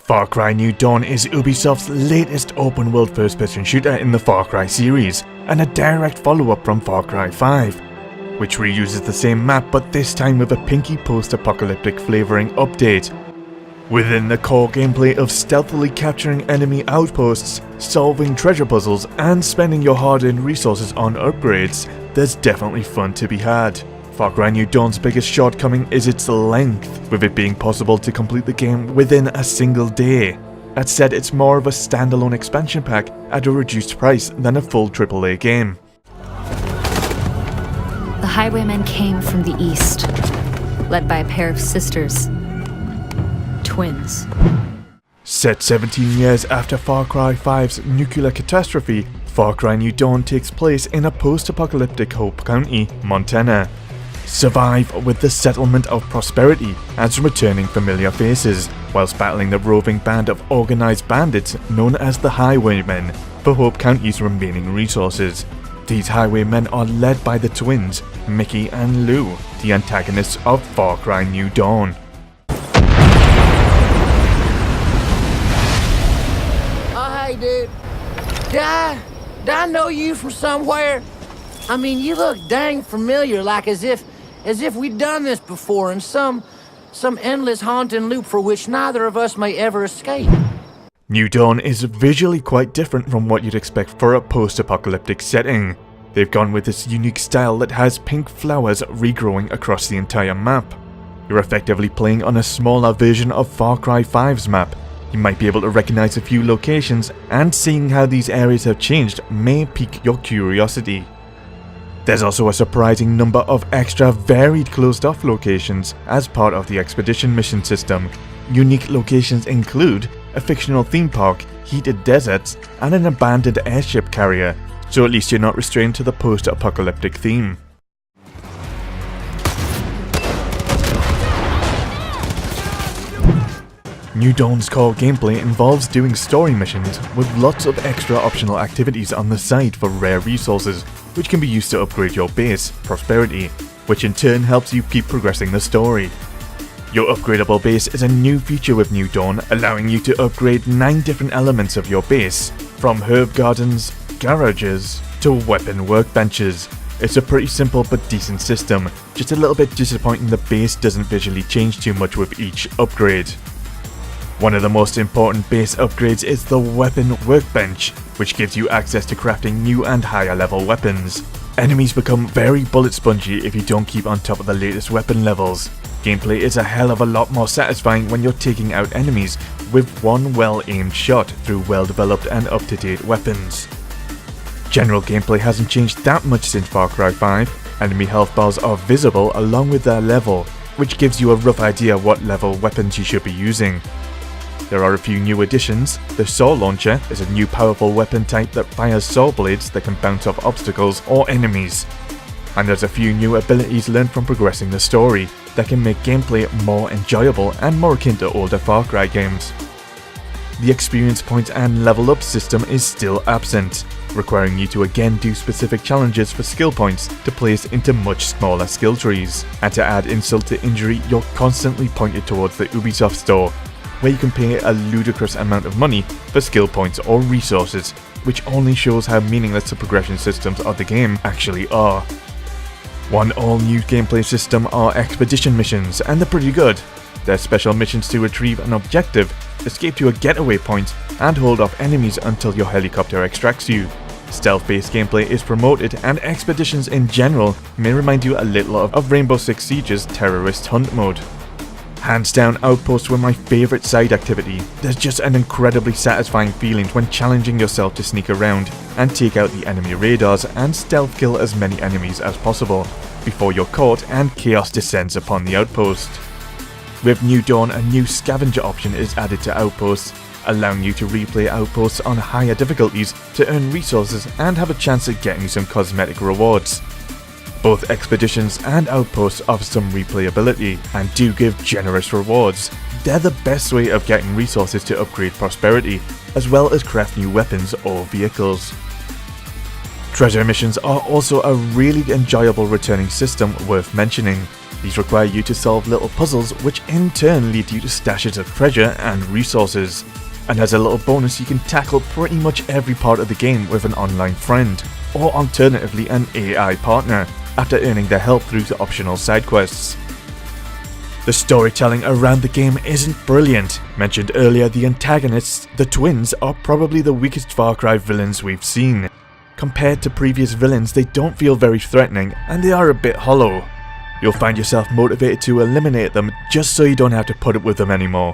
Far Cry New Dawn is Ubisoft's latest open-world first-person shooter in the Far Cry series, and a direct follow-up from Far Cry 5, which reuses the same map but this time with a pinky post-apocalyptic flavouring update. Within the core gameplay of stealthily capturing enemy outposts, solving treasure puzzles, and spending your hard-earned resources on upgrades, there's definitely fun to be had. Far Cry New Dawn's biggest shortcoming is its length, with it being possible to complete the game within a single day. That said, it's more of a standalone expansion pack at a reduced price than a full AAA game. The highwaymen came from the east, led by a pair of sisters. Twins. Set 17 years after Far Cry 5's nuclear catastrophe, Far Cry New Dawn takes place in a post-apocalyptic Hope County, Montana. Survive with the settlement of Prosperity as returning familiar faces, whilst battling the roving band of organised bandits known as the Highwaymen for Hope County's remaining resources. These Highwaymen are led by the twins, Mickey and Lou, the antagonists of Far Cry New Dawn. Oh, hey, dude. Did I know you from somewhere? I mean, you look dang familiar, like as if we'd done this before in some endless haunting loop for which neither of us may ever escape. New Dawn is visually quite different from what you'd expect for a post-apocalyptic setting. They've gone with this unique style that has pink flowers regrowing across the entire map. You're effectively playing on a smaller version of Far Cry 5's map. You might be able to recognize a few locations, and seeing how these areas have changed may pique your curiosity. There's also a surprising number of extra varied closed-off locations as part of the expedition mission system. Unique locations include a fictional theme park, heated deserts, and an abandoned airship carrier, so at least you're not restrained to the post-apocalyptic theme. New Dawn's core gameplay involves doing story missions with lots of extra optional activities on the side for rare resources, which can be used to upgrade your base, Prosperity, which in turn helps you keep progressing the story. Your upgradable base is a new feature with New Dawn, allowing you to upgrade 9 different elements of your base, from herb gardens, garages, to weapon workbenches. It's a pretty simple but decent system, just a little bit disappointing the base doesn't visually change too much with each upgrade. One of the most important base upgrades is the weapon workbench, which gives you access to crafting new and higher level weapons. Enemies become very bullet spongy if you don't keep on top of the latest weapon levels. Gameplay is a hell of a lot more satisfying when you're taking out enemies with one well-aimed shot through well-developed and up-to-date weapons. General gameplay hasn't changed that much since Far Cry 5. Enemy health bars are visible along with their level, which gives you a rough idea what level weapons you should be using. There are a few new additions. The Saw Launcher is a new powerful weapon type that fires saw blades that can bounce off obstacles or enemies. And there's a few new abilities learned from progressing the story that can make gameplay more enjoyable and more akin to older Far Cry games. The experience points and level up system is still absent, requiring you to again do specific challenges for skill points to place into much smaller skill trees. And to add insult to injury, you're constantly pointed towards the Ubisoft store, where you can pay a ludicrous amount of money for skill points or resources, which only shows how meaningless the progression systems of the game actually are. One all-new gameplay system are expedition missions, and they're pretty good. They're special missions to retrieve an objective, escape to a getaway point, and hold off enemies until your helicopter extracts you. Stealth-based gameplay is promoted, and expeditions in general may remind you a little of Rainbow Six Siege's terrorist hunt mode. Hands down, outposts were my favourite side activity. There's just an incredibly satisfying feeling when challenging yourself to sneak around and take out the enemy radars and stealth kill as many enemies as possible before you're caught and chaos descends upon the outpost. With New Dawn, a new scavenger option is added to outposts, allowing you to replay outposts on higher difficulties to earn resources and have a chance at getting some cosmetic rewards. Both expeditions and outposts offer some replayability and do give generous rewards. They're the best way of getting resources to upgrade Prosperity, as well as craft new weapons or vehicles. Treasure missions are also a really enjoyable returning system worth mentioning. These require you to solve little puzzles, which in turn lead you to stashes of treasure and resources. And as a little bonus, you can tackle pretty much every part of the game with an online friend, or alternatively an AI partner, after earning their help through the optional side quests. The storytelling around the game isn't brilliant. Mentioned earlier, the antagonists, the twins, are probably the weakest Far Cry villains we've seen. Compared to previous villains, they don't feel very threatening, and they are a bit hollow. You'll find yourself motivated to eliminate them just so you don't have to put up with them anymore.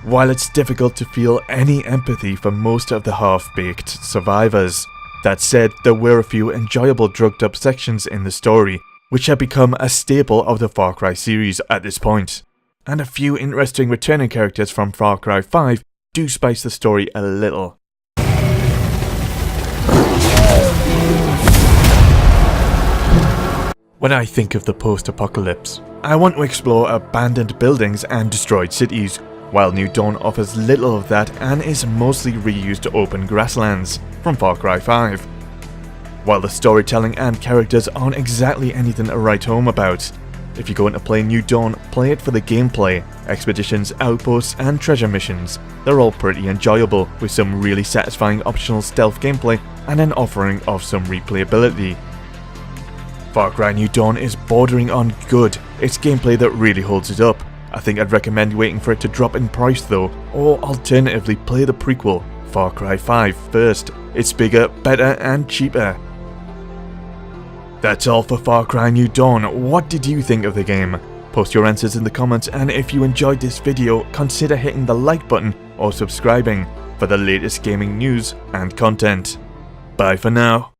While it's difficult to feel any empathy for most of the half-baked survivors. That said, there were a few enjoyable drugged up sections in the story, which have become a staple of the Far Cry series at this point. And a few interesting returning characters from Far Cry 5 do spice the story a little. When I think of the post-apocalypse, I want to explore abandoned buildings and destroyed cities, while New Dawn offers little of that and is mostly reused open grasslands from Far Cry 5. While the storytelling and characters aren't exactly anything to write home about, if you're going to play New Dawn, play it for the gameplay, expeditions, outposts and treasure missions. They're all pretty enjoyable, with some really satisfying optional stealth gameplay and an offering of some replayability. Far Cry New Dawn is bordering on good, it's gameplay that really holds it up. I think I'd recommend waiting for it to drop in price though, or alternatively play the prequel, Far Cry 5 first. It's bigger, better and cheaper. That's all for Far Cry New Dawn. What did you think of the game? Post your answers in the comments, and if you enjoyed this video, consider hitting the like button or subscribing for the latest gaming news and content. Bye for now.